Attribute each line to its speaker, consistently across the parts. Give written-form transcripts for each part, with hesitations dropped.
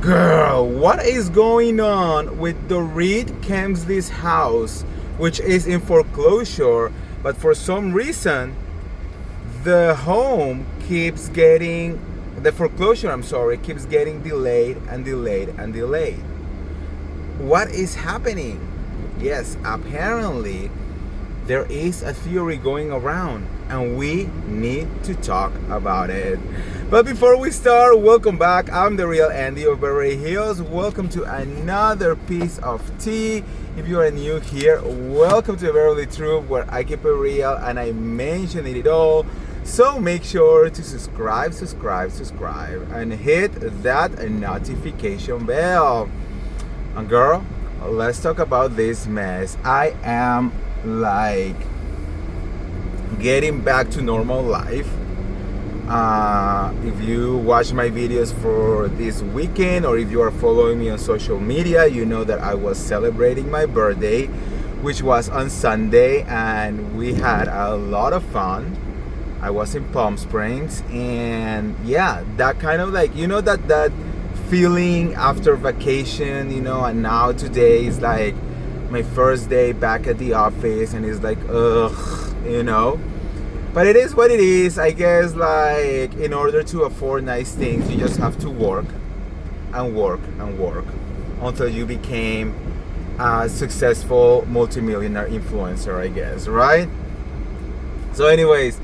Speaker 1: Girl, what is going on with Dorit Kemsley's house, which is in foreclosure, but for some reason, the home keeps getting, the foreclosure, I'm sorry, keeps getting delayed and delayed and delayed. What is happening? Yes, apparently there is a theory going around and we need to talk about it. But before we start, welcome back. I'm the real Andy of Beverly Hills. Welcome to another piece of tea. If you are new here, welcome to Beverly Truth, where I keep it real and I mention it all. So make sure to subscribe, and hit that notification bell. And girl, let's talk about this mess. I am like getting back to normal life. If you watch my videos for this weekend, or if you are following me on social media, you know that I was celebrating my birthday, which was on Sunday, and we had a lot of fun. I was in Palm Springs, and yeah, that kind of like, that feeling after vacation, and now today is like my first day back at the office, and it's like, ugh. But it is what it is. I guess, like, in order to afford nice things, you just have to work and work and work until you became a successful multimillionaire influencer, I guess, right? So anyways,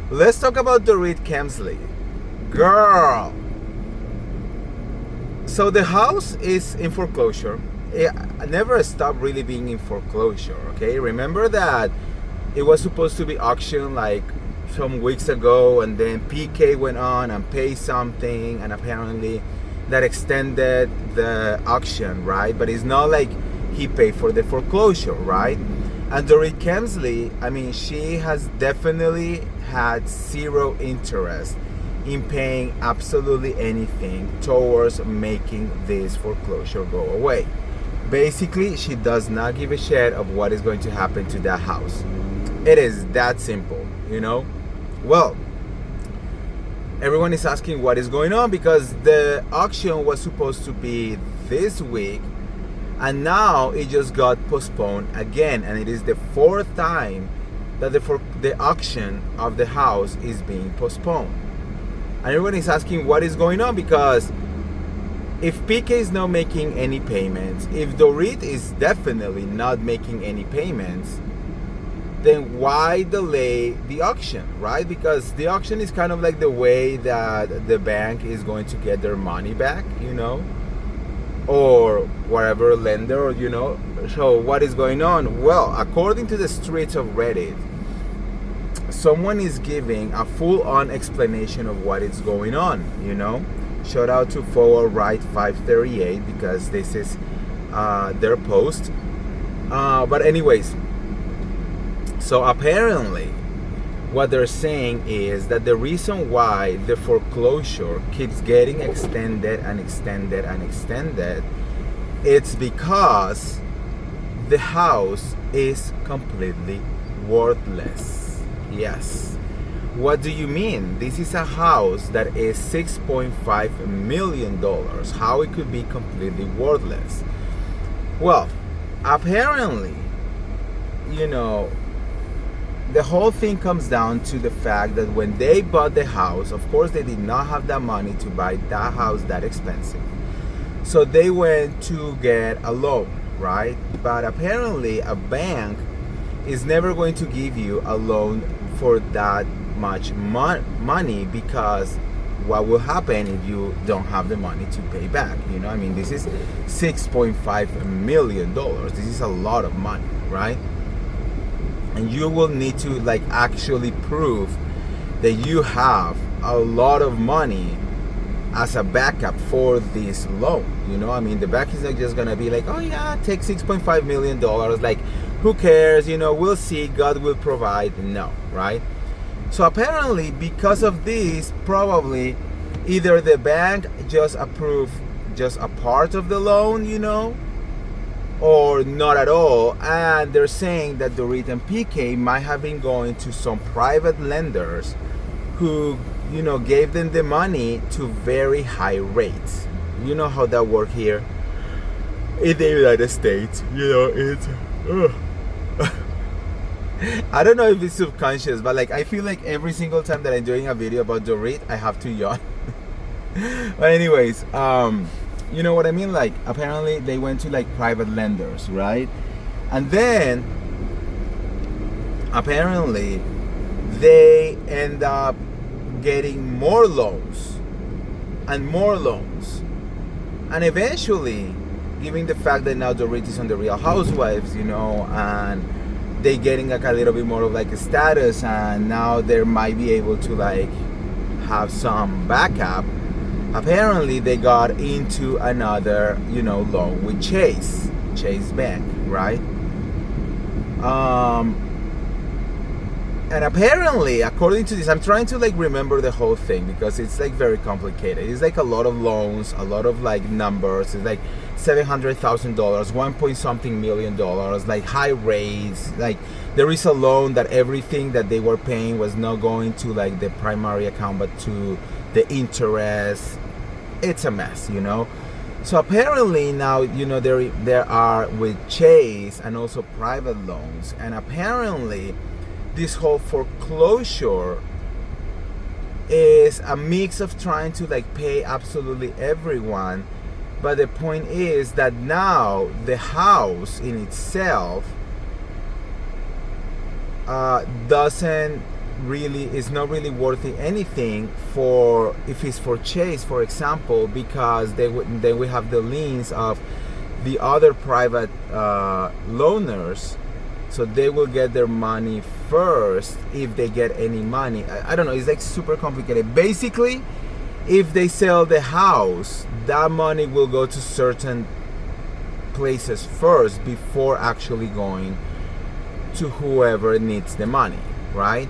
Speaker 1: let's talk about Dorit Kemsley. Girl. So the house is in foreclosure. It never stopped really being in foreclosure, okay? Remember that it was supposed to be auctioned like some weeks ago, and then PK went on and paid something, and apparently that extended the auction, right? But it's not like he paid for the foreclosure, right? And Dorit Kemsley, I mean, she has definitely had zero interest in paying absolutely anything towards making this foreclosure go away. Basically, she does not give a shit of what is going to happen to that house. It is that simple, Well, everyone is asking what is going on, because the auction was supposed to be this week, and now it just got postponed again, and it is the fourth time that the auction of the house is being postponed. And everyone is asking what is going on, because if PK is not making any payments, if Dorit is definitely not making any payments, then why delay the auction, right? Because the auction is kind of like the way that the bank is going to get their money back, or whatever lender, So what is going on? Well, according to the streets of Reddit, someone is giving a full-on explanation of what is going on, Shout out to Forward Right 538, because this is their post. But anyways, so apparently what they're saying is that the reason why the foreclosure keeps getting extended and extended and extended, it's because the house is completely worthless. Yes. What do you mean? This is a house that is $6.5 million. How it could be completely worthless? Well, apparently, the whole thing comes down to the fact that when they bought the house, of course, they did not have that money to buy that house that expensive. So they went to get a loan, right? But apparently a bank is never going to give you a loan for that much money, because what will happen if you don't have the money to pay back? This is $6.5 million. This is a lot of money, right? And you will need to actually prove that you have a lot of money as a backup for this loan. The bank is not just gonna be like, oh yeah, take $6.5 million, like, who cares, we'll see, God will provide. No, right? So apparently, because of this, probably either the bank just approved just a part of the loan, or not at all. And they're saying that Dorit and PK might have been going to some private lenders who gave them the money to very high rates. You know how that works here in the United States. It's I don't know if it's subconscious, but like I feel like every single time that I'm doing a video about Dorit, I have to yawn. But anyways, you know what I mean? Like apparently they went to like private lenders, right? And then apparently they end up getting more loans and more loans, and eventually, given the fact that now Dorit is on the Real Housewives, and they getting like a little bit more of like a status, and now they might be able to like have some backup. Apparently they got into another loan with Chase Bank, right? And apparently, according to this, I'm trying to like remember the whole thing because it's like very complicated. It's like a lot of loans, a lot of like numbers. It's like $700,000, 1 point something million dollars, like high rates. Like there is a loan that everything that they were paying was not going to like the primary account, but to the interest. It's a mess, So apparently now, there are with Chase and also private loans, and apparently this whole foreclosure is a mix of trying to like pay absolutely everyone, but the point is that now the house in itself is not really worth anything for if it's for Chase, for example, because then we have the liens of the other private loaners. So they will get their money first if they get any money. I don't know, it's like super complicated. Basically, if they sell the house, that money will go to certain places first before actually going to whoever needs the money, right?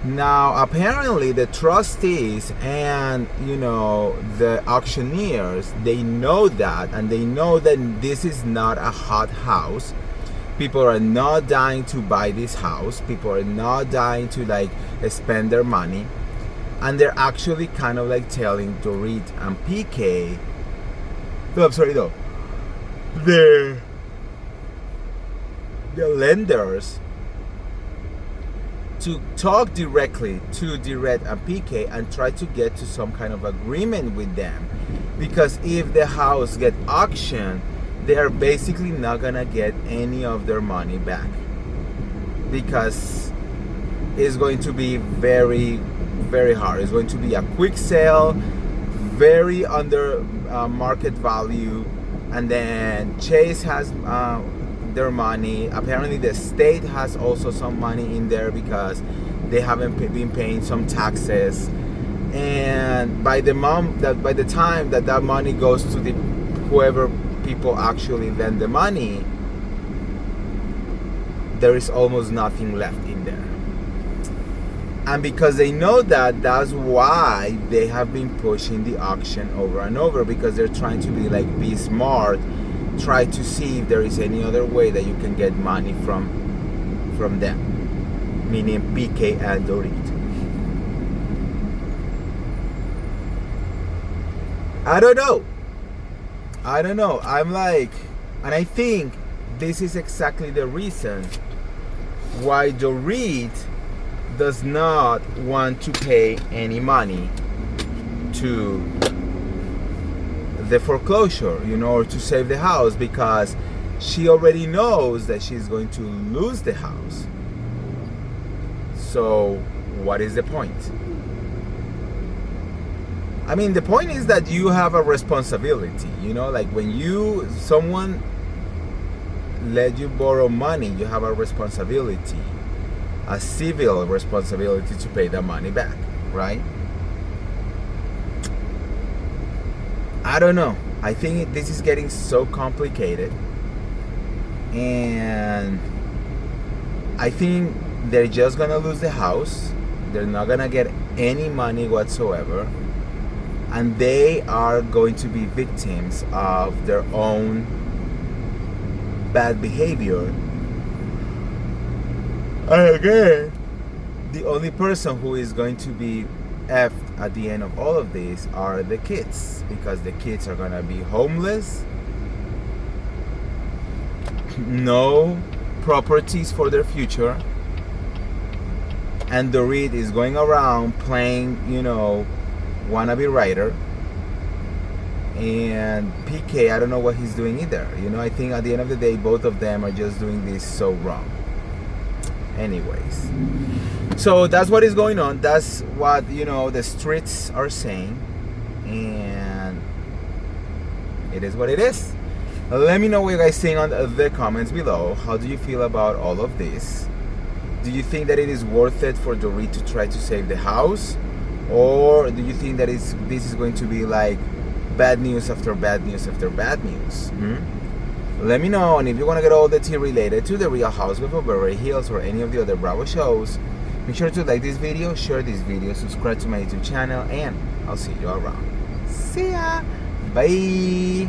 Speaker 1: Now, apparently the trustees and, the auctioneers, they know that, and they know that this is not a hot house. People are not dying to buy this house. People are not dying to like spend their money. And they're actually kind of like telling Dorit and PK, the lenders to talk directly to Dorit and PK and try to get to some kind of agreement with them. Because if the house get auctioned, they are basically not gonna get any of their money back, because it's going to be very, very hard. It's going to be a quick sale, very under market value, and then Chase has their money. Apparently the state has also some money in there because they haven't been paying some taxes, and by the time that money goes to the whoever people actually lend the money, there is almost nothing left in there. And because they know that, that's why they have been pushing the auction over and over, because they're trying to be smart, try to see if there is any other way that you can get money from them, meaning PK and Dorit. I don't know. I'm like, and I think this is exactly the reason why Dorit does not want to pay any money to the foreclosure, or to save the house, because she already knows that she's going to lose the house. So what is the point? I mean, the point is that you have a responsibility, like when someone let you borrow money, you have a responsibility, a civil responsibility to pay the money back, right? I don't know. I think this is getting so complicated, and I think they're just gonna lose the house. They're not gonna get any money whatsoever. And they are going to be victims of their own bad behavior. And again, the only person who is going to be effed at the end of all of this are the kids, because the kids are gonna be homeless, no properties for their future, and Dorit is going around playing, wannabe writer. And PK, I don't know what he's doing either. I think at the end of the day, both of them are just doing this so wrong. Anyways, so that's what is going on. That's what, the streets are saying. And it is what it is. Let me know what you guys think on the comments below. How do you feel about all of this? Do you think that it is worth it for Dorit to try to save the house? Or do you think that this is going to be like bad news after bad news after bad news? Let me know. And if you want to get all the tea related to the Real Housewives of Beverly Hills or any of the other Bravo shows, make sure to like this video, share this video, subscribe to my YouTube channel, and I'll see you around. See ya! Bye!